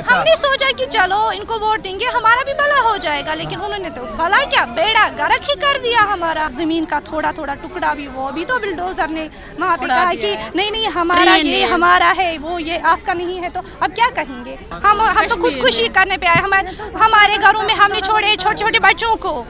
हमने सोचा कि चलो इनको वोट देंगे हमारा भी भला हो जाएगा, लेकिन उन्होंने तो भला क्या बेड़ा गर्क ही कर दिया हमारा। जमीन का थोड़ा थोड़ा टुकड़ा भी वो भी तो बुलडोजर ने वहाँ पे कहा कि नहीं नहीं हमारा ये हमारा है, वो ये आपका नहीं है, तो अब क्या कहेंगे। हम तो खुदकुशी करने पे आए। हमारे घरों में हमने छोड़े छोटे छोटे बच्चों को,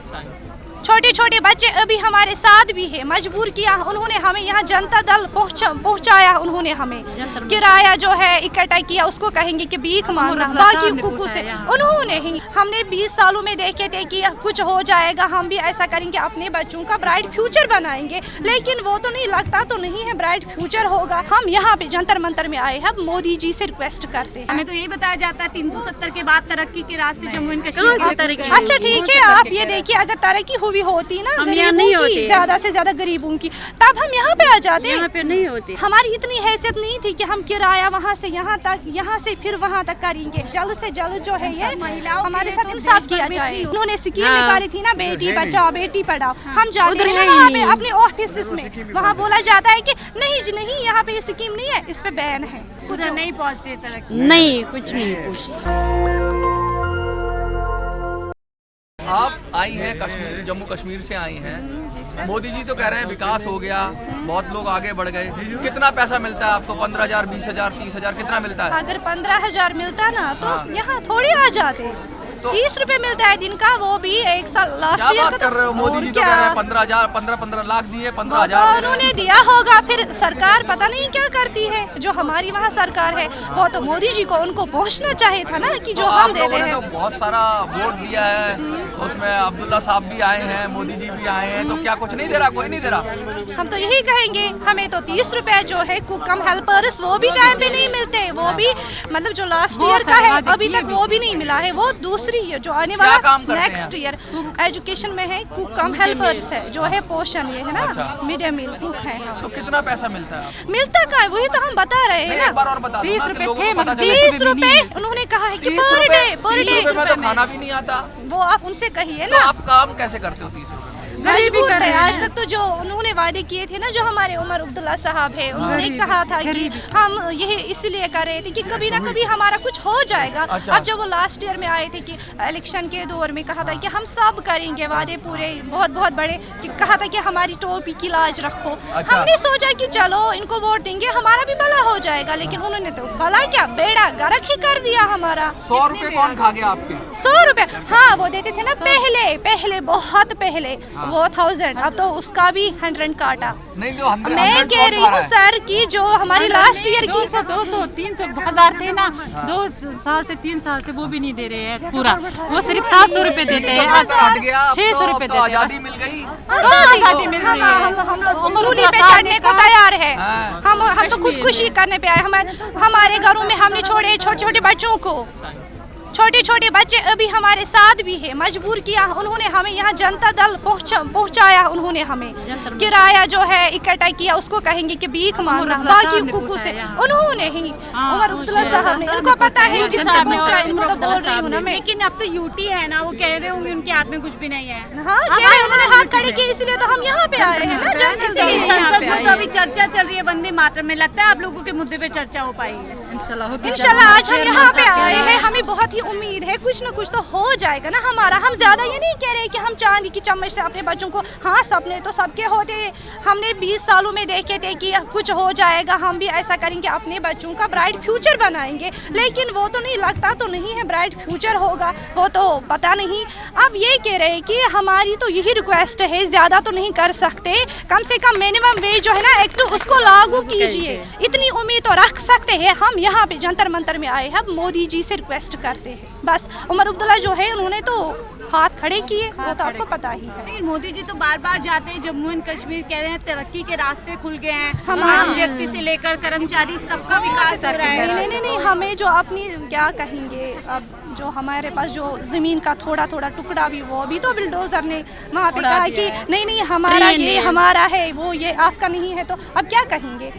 छोटे छोटे बच्चे अभी हमारे साथ भी है, मजबूर किया उन्होंने हमें। यहाँ जनता दल पहुँचाया उन्होंने हमें, किराया जो है इकट्ठा किया उसको कहेंगे कि भीख मांगना, बाकी हुकूक से उन्होंने ही। हमने 20 सालों में देखे थे कि कुछ हो जाएगा, हम भी ऐसा करेंगे, अपने बच्चों का ब्राइट फ्यूचर बनाएंगे, लेकिन वो तो नहीं लगता तो नहीं है ब्राइट फ्यूचर होगा। हम यहाँ पे जंतर मंतर में आए हैं, मोदी जी से रिक्वेस्ट करते हैं। हमें तो यही बताया जाता है 370 के बाद तरक्की के रास्ते जम्मू एंड कश्मीर। अच्छा ठीक है, आप ये देखिए अगर तरक्की हुई होती ना गरीबों की, ज्यादा से ज्यादा गरीबों की, तब हम यहाँ पे आ जाते। यहाँ पे नहीं होती। हमारी इतनी हैसियत नहीं थी कि हम किराया वहाँ से यहाँ तक, यहाँ से फिर वहाँ तक करेंगे। जल्द से जल्द जो है ये हमारे साथ इंसाफ किया जाए। उन्होंने स्कीम निकाली थी ना, बेटी बचाओ बेटी पढ़ाओ। हम जाते हैं ना वहाँ पे अपने ऑफिस में, वहाँ बोला जाता है कि नहीं जी नहीं, यहाँ पे ये स्कीम नहीं है, इस पे बैन है। उधर नहीं पहुँचे तरक्की, नहीं कुछ नहीं पूछी। आप आई हैं कश्मीर, जम्मू कश्मीर से आई हैं। मोदी जी तो कह रहे हैं विकास हो गया, बहुत लोग आगे बढ़ गए। कितना पैसा मिलता है आपको? 15,000, 20,000, 30,000 कितना मिलता है? अगर 15,000 मिलता ना तो यहाँ थोड़ी आ जाते। 30 रुपए मिलता है दिन का, वो भी एक साल लास्ट ईयर का। कर रहे हो? मोदी जी तो कह रहे हैं 15,000, 15 लाख दिए, 15,000 उन्होंने दिया होगा। फिर सरकार पता नहीं क्या करती है, जो हमारी वहाँ सरकार है वो तो मोदी जी को उनको पहुँचना चाहिए था ना कि जो हम दे रहे हैं। तो बहुत सारा वोट दिया है, उसमें अब्दुल्ला साहब भी आए हैं, मोदी जी भी आए हैं, तो क्या कुछ नहीं दे रहा? कोई नहीं दे रहा। हम तो यही कहेंगे, हमें तो 30 रुपए जो है कुकम हेल्पर्स वो भी टाइम पे नहीं मिलते, वो भी मतलब जो लास्ट ईयर का है अभी तक वो भी नहीं मिला है। वो दूसरी जो आने वाला नेक्स्ट ईयर एजुकेशन में है, कुकम हेल्पर्स है, जो है पोषण ये है ना, मिड डे मील कुक है। तो कितना पैसा मिलता है? मिलता का है वही तो हम बता रहे हैं ना। 30 रुपए उन्होंने कहा है कि पर डे में तो खाना भी नहीं आता। वो आप उनसे कहिए तो ना। आप काम कैसे करते हो 30 रुपए? मजबूर है। आज तक तो जो उन्होंने वादे किए थे ना, जो हमारे उमर अब्दुल्ला साहब है, उन्होंने कहा था कि हम यही इसलिए कर रहे थे कि कभी ना कभी हमारा कुछ हो जाएगा। अब जब वो लास्ट ईयर में आए थे कि इलेक्शन के दौर में कहा था कि हम सब करेंगे वादे पूरे, बहुत बहुत बड़े, कि कहा था कि हमारी टोपी की लाज रखो। हमने सोचा कि चलो इनको वोट देंगे हमारा भी भला हो जाएगा, लेकिन उन्होंने तो भला क्या बेड़ा गर्क ही कर दिया हमारा। 100 रुपए कौन खा गया आपके? 100 रुपए हाँ वो देते थे ना पहले बहुत पहले, वो 1000, अब तो उसका भी 100 काटा। नहीं जो मैं कह रही हूँ सर कि जो हमारी लास्ट ईयर की 200, 300, 1000 थे ना, 2 साल से 3 साल से वो भी नहीं दे रहे हैं पूरा। वो सिर्फ 700 रुपए देते हैं, 600 रुपए देते हैं। आजादी मिल गई। आजादी मिल गई। हम तो सूली पे चढ़ने को तैयार है। हम तो खुदकुशी करने पे आए। हमारे घरों में हमने छोड़े छोटे छोटे बच्चों को, छोटे छोटे बच्चे अभी हमारे साथ भी है, मजबूर किया उन्होंने हमें। यहाँ जनता दल पहुँचाया उन्होंने हमें, किराया जो है इकट्ठा किया उसको कहेंगे कि भीख मांगना, बाकी हुकूक से उन्होंने ही। उमर अब्दुल्ला साहब ने, इनको पता है किसने पहुँचा, इनको तो बोल रही हूँ ना मैं। लेकिन अब तो यूटी है ना, वो कह रहे होंगे उनके हाथ में कुछ भी नहीं है। हाँ कह रहे, उन्होंने हाथ खड़े किए, इसलिए तो हम यहाँ पे आए हैं ना। संसद में तो अभी चर्चा चल रही है वंदे मातरम में, लगता है आप लोगों के मुद्दे पे चर्चा हो पाएगी इंशाल्लाह। आज हम यहाँ पे आए हैं, हमें बहुत ही उम्मीद है कुछ ना कुछ तो हो जाएगा ना हमारा। हम ज्यादा ये नहीं कह रहे कि हम चांदी की चम्मच से अपने बच्चों को, हाँ सपने तो सबके होते हैं। हमने 20 सालों में देखे थे कि कुछ हो जाएगा, हम भी ऐसा करेंगे, अपने बच्चों का ब्राइट फ्यूचर बनाएंगे, लेकिन वो तो नहीं लगता तो नहीं है ब्राइट फ्यूचर होगा, वो तो पता नहीं। अब ये कह रहे हैं कि हमारी तो यही रिक्वेस्ट है, ज्यादा तो नहीं कर सकते, कम से कम मिनिमम वेज जो है ना एक्ट उसको लागू कीजिए, इतनी उम्मीद तो रख सकते हैं। हम यहाँ पे जंतर मंतर में आए हैं, मोदी जी से रिक्वेस्ट करते हैं बस। उमर अब्दुल्ला जो है उन्होंने तो हाथ खड़े किए, वो तो आपको पता ही है। लेकिन मोदी जी तो बार बार जाते हैं जम्मू एंड कश्मीर, कह रहे हैं तरक्की के रास्ते खुल गए हैं, हमारे व्यक्ति से लेकर कर्मचारी सबका विकास हो रहा है। नहीं, हमें जो अपनी क्या कहेंगे, अब जो हमारे पास जो जमीन का थोड़ा थोड़ा टुकड़ा भी वो भी तो बुलडोजर ने वहाँ पे कहा कि नहीं नहीं हमारा ये हमारा है, वो ये आपका नहीं है, तो अब क्या कहेंगे।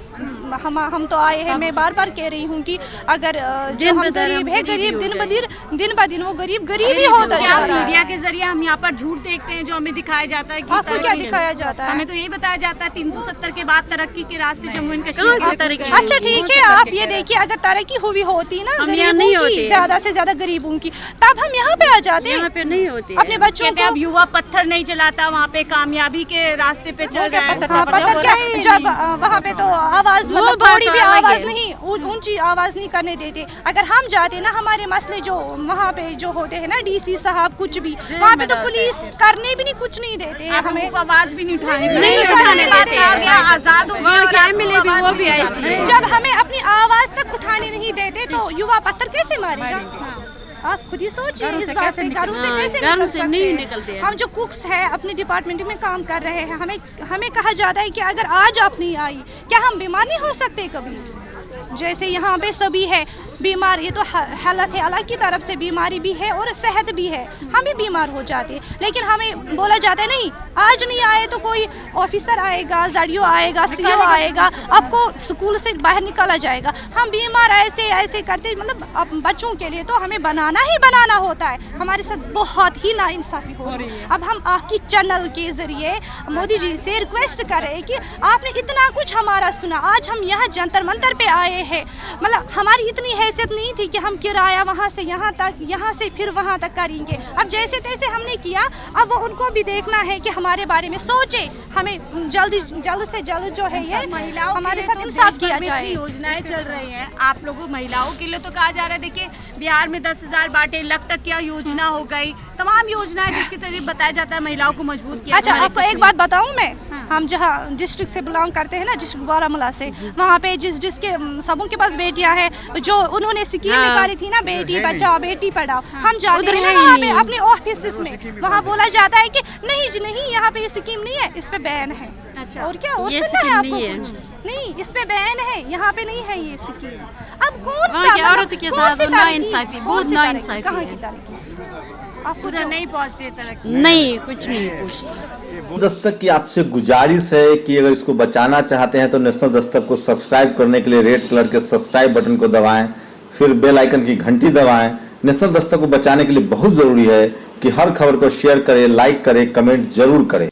हम तो आए हैं, मैं बार बार कह रही हूँ कि अगर जो हम गरीब है, गरीब दिन ब दिन वो गरीब ही होता जा रहा है। मीडिया के जरिए हम यहाँ पर झूठ देखते हैं जो हमें दिखाया जाता है। आपको क्या दिखाया जाता है? हमें तो यही बताया जाता है 370 के बाद तरक्की के रास्ते जम्मू एंड कश्मीर। अच्छा ठीक है, आप ये देखिए अगर तरक्की हुई होती ना गरीबों की, ज्यादा से ज्यादा गरीबों की, तब हम यहाँ पे आ जाते। यहाँ पे नहीं होती अपने बच्चों को। अब युवा पत्थर नहीं चलाता, वहाँ पे कामयाबी के रास्ते पे चल रहा है। पत्थर क्या, जब वहाँ पे तो आवाज मतलब थोड़ी भी आवाज नहीं, ऊंची आवाज नहीं करने देते। अगर हम जाते ना, हमारे मसले जो वहाँ पे जो होते हैं ना, डीसी साहब कुछ भी, वहाँ पे तो पुलिस करने भी नहीं, कुछ नहीं देते हैं हमें, आवाज भी नहीं उठाने देते। आजाद हो गया, वो भी आई थी। जब हमें अपनी आवाज तक उठाने नहीं देते तो युवा पत्थर कैसे मारेगा? आप खुद ही सोचिए इस बात पे, घरों से कैसे निकल सकते हैं? हम जो कुक्स है अपने डिपार्टमेंट में काम कर रहे हैं, हमें कहा जाता है कि अगर आज आप नहीं आई, क्या हम बीमार नहीं हो सकते कभी? जैसे यहाँ पे सभी है बीमार, ये तो हालत है, अल्लाह की तरफ से बीमारी भी है और सेहत भी है, हम भी बीमार हो जाते, लेकिन हमें बोला जाता है नहीं, आज नहीं आए तो कोई ऑफिसर आएगा, जड़ियो आएगा, सीओ आएगा, आपको स्कूल से बाहर निकाला जाएगा। हम बीमार ऐसे करते, मतलब बच्चों के लिए तो हमें बनाना होता है। हमारे साथ बहुत ही नाइंसाफी हो रही है। अब हम आपकी चैनल के जरिए मोदी जी से रिक्वेस्ट कर रहे हैं कि आपने इतना कुछ हमारा सुना, आज हम यहाँ जंतर मंतर पे आए हैं, मतलब हमारी इतनी हैसियत नहीं थी कि हम किराया वहाँ से यहाँ तक, यहाँ से फिर वहाँ तक करेंगे। अब जैसे तैसे हमने किया, अब वो उनको भी देखना है कि हमारे बारे में सोचे, हमें जल्द से जल्द जो है ये महिलाओं हमारे साथ इंसाफ किया जाए। योजनाएं चल रही हैं आप लोगों महिलाओं के लिए, तो कहा जा रहा है देखिए बिहार में 10,000 बांटे, लख तक क्या योजना हो गई, तमाम योजनाएं जिसके तरीके बताया जाता है महिलाओं को मजबूत किया। अच्छा आपको एक बात बताऊं मैं, हम जहाँ डिस्ट्रिक्ट से बिलोंग करते हैं ना, डिस्ट्रिक्ट बारामूला से, वहाँ पे जिसके सबों के पास बेटियां हैं, जो उन्होंने स्कीम निकाली थी ना, बेटी बचाओ बेटी पढ़ाओ, हम जाते हैं ना वहाँ पे अपने ऑफिस में, वहाँ बोला जाता है कि नहीं जी नहीं, यहाँ पे ये स्कीम नहीं है, इस पे बैन है। अच्छा, और क्या और सुनना है आपको कुछ? नहीं, इस पे बैन है, यहाँ पे नहीं है ये स्कीम। अब कौन सा औरत के साथ नाइंसाफी, बहुत नाइंसाफी, कहाँ की तरक्की? आपको उधर नहीं पहुँचे तरक्की, नहीं कुछ नहीं पूछे। दस्तक की आपसे गुजारिश है कि अगर इसको बचाना चाहते हैं तो नेशनल दस्तक को सब्सक्राइब करने के लिए रेड कलर के सब्सक्राइब बटन को दबाएं, फिर बेल आइकन की घंटी दबाएं। नेशनल दस्तक को बचाने के लिए बहुत जरूरी है कि हर खबर को शेयर करें, लाइक करें, कमेंट जरूर करें।